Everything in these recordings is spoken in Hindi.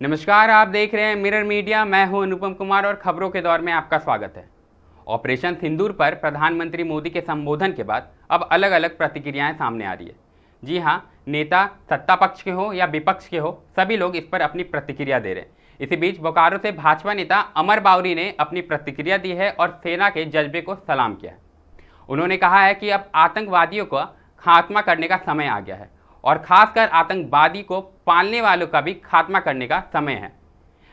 नमस्कार, आप देख रहे हैं मिरर मीडिया। मैं हूं अनुपम कुमार और खबरों के दौर में आपका स्वागत है। ऑपरेशन सिंदूर पर प्रधानमंत्री मोदी के संबोधन के बाद अब अलग अलग प्रतिक्रियाएं सामने आ रही है। जी हां, नेता सत्ता पक्ष के हो या विपक्ष के हो, सभी लोग इस पर अपनी प्रतिक्रिया दे रहे हैं। इसी बीच बोकारो से भाजपा नेता अमर बावरी ने अपनी प्रतिक्रिया दी है और सेना के जज्बे को सलाम किया है। उन्होंने कहा है कि अब आतंकवादियों का खात्मा करने का समय आ गया है और खासकर आतंकवादी को पालने वालों का भी खात्मा करने का समय है।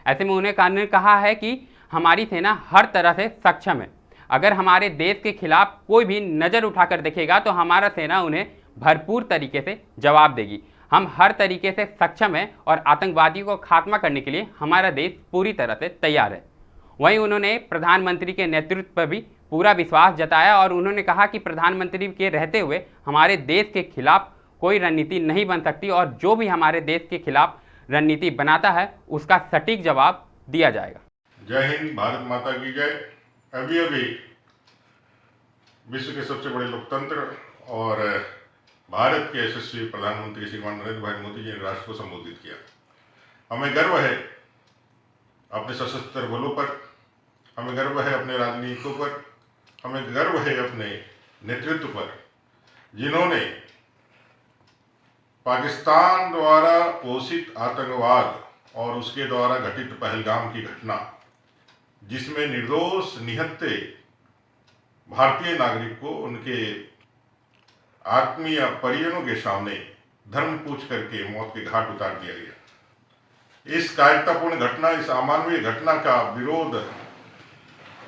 ऐसे में उन्होंने कहा है कि हमारी सेना हर तरह से सक्षम है। अगर हमारे देश के खिलाफ कोई भी नज़र उठाकर देखेगा तो हमारा सेना उन्हें भरपूर तरीके से जवाब देगी। हम हर तरीके से सक्षम हैं और आतंकवादियों को खात्मा करने के लिए हमारा देश पूरी तरह से तैयार है। वहीं उन्होंने प्रधानमंत्री के नेतृत्व पर भी पूरा विश्वास जताया और उन्होंने कहा कि प्रधानमंत्री के रहते हुए हमारे देश के खिलाफ कोई रणनीति नहीं बन सकती और जो भी हमारे देश के खिलाफ रणनीति बनाता है उसका सटीक जवाब दिया जाएगा। जय हिंद, भारत माता की जय। अभी अभी विश्व के सबसे बड़े लोकतंत्र और भारत के यशस्वी प्रधानमंत्री श्रीमान नरेंद्र भाई मोदी जी ने राष्ट्र को संबोधित किया। हमें गर्व है अपने सशस्त्र बलों पर, हमें गर्व है अपने राजनीतिकों पर, हमें गर्व है अपने नेतृत्व पर, जिन्होंने पाकिस्तान द्वारा पोषित आतंकवाद और उसके द्वारा घटित पहलगाम की घटना, जिसमें निर्दोष निहत्थे भारतीय नागरिक को उनके आत्मीय परिजनों के सामने धर्म पूछ करके मौत के घाट उतार दिया गया। इस कायरतापूर्ण घटना, इस अमानवीय घटना का विरोध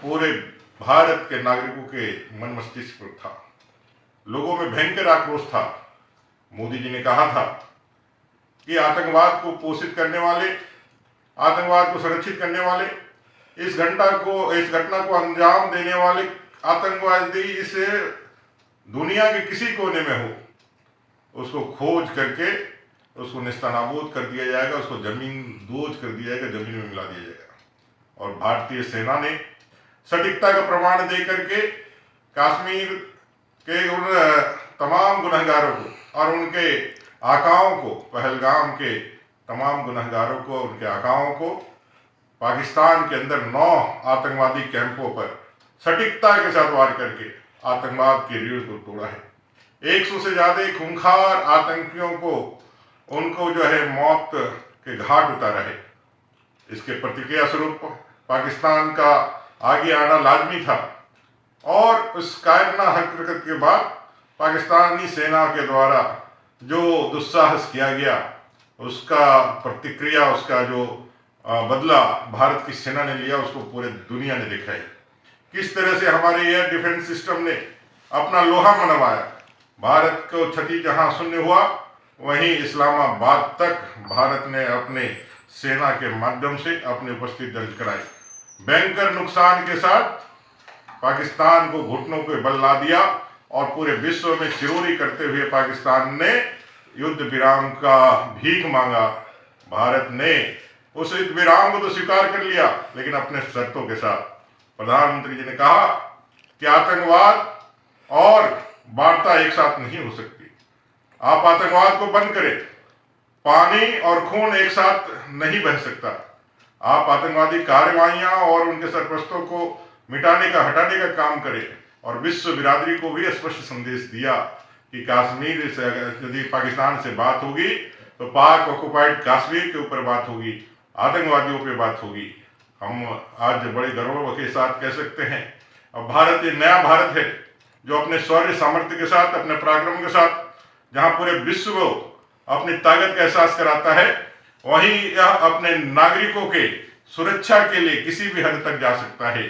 पूरे भारत के नागरिकों के मन मस्तिष्क पर था। लोगों में भयंकर आक्रोश था। मोदी जी ने कहा था कि आतंकवाद को पोषित करने वाले, आतंकवाद को सुरक्षित करने वाले, इस घटना को अंजाम देने वाले आतंकवादी इस दुनिया के किसी कोने में हो, उसको खोज करके उसको नेस्तनाबूद कर दिया जाएगा, उसको जमीन दोज कर दिया जाएगा, जमीन में मिला दिया जाएगा। और भारतीय सेना ने सटीकता का प्रमाण दे करके कश्मीर के उन तमाम गुनहगारों को और उनके आकाओं को, पहलगाम के तमाम गुनहगारों को, उनके आकाओं को पाकिस्तान के अंदर 9 आतंकवादी कैंपों पर सटीकता के साथ वार करके आतंकवाद की रीढ़ को तोड़ा है। 100 से ज्यादा खूंखार आतंकियों को उनको जो है मौत के घाट उतारा है। इसके प्रतिक्रिया स्वरूप पाकिस्तान का आगे आना लाजमी था और उस कायरना हरकत के बाद पाकिस्तानी सेना के द्वारा जो दुस्साहस किया गया, उसका प्रतिक्रिया, उसका जो बदला भारत की सेना ने लिया, उसको पूरे दुनिया ने देखा है। किस तरह से हमारे एयर डिफेंस सिस्टम ने अपना लोहा मनवाया। भारत को क्षति जहां शून्य हुआ, वहीं इस्लामाबाद तक भारत ने अपने सेना के माध्यम से अपनी उपस्थिति दर्ज कराई। भयंकर नुकसान के साथ पाकिस्तान को घुटनों पे बल ला दिया और पूरे विश्व में चिरोरी करते हुए पाकिस्तान ने युद्ध विराम का भीख मांगा। भारत ने उस युद्ध विराम को तो स्वीकार कर लिया, लेकिन अपने शर्तों के साथ। प्रधानमंत्री जी ने कहा कि आतंकवाद और वार्ता एक साथ नहीं हो सकती। आप आतंकवाद को बंद करें, पानी और खून एक साथ नहीं बह सकता। आप आतंकवादी कार्रवाइयां और उनके सरपरस्तों को मिटाने का, हटाने का काम करें। और विश्व बिरादरी को भी स्पष्ट संदेश दिया कि कश्मीर से यदि पाकिस्तान से बात होगी तो पाक ऑक्युपाइड कश्मीर के ऊपर बात होगी, आतंकवादियों पे बात होगी। हम आज बड़े गर्व के साथ कह सकते हैं, अब भारत एक नया भारत है जो अपने शौर्य सामर्थ्य के साथ, अपने पराक्रम के साथ, जहां पूरे विश्व को अपनी ताकत का एहसास कराता है, वहीं यह अपने नागरिकों के सुरक्षा के लिए किसी भी हद तक जा सकता है।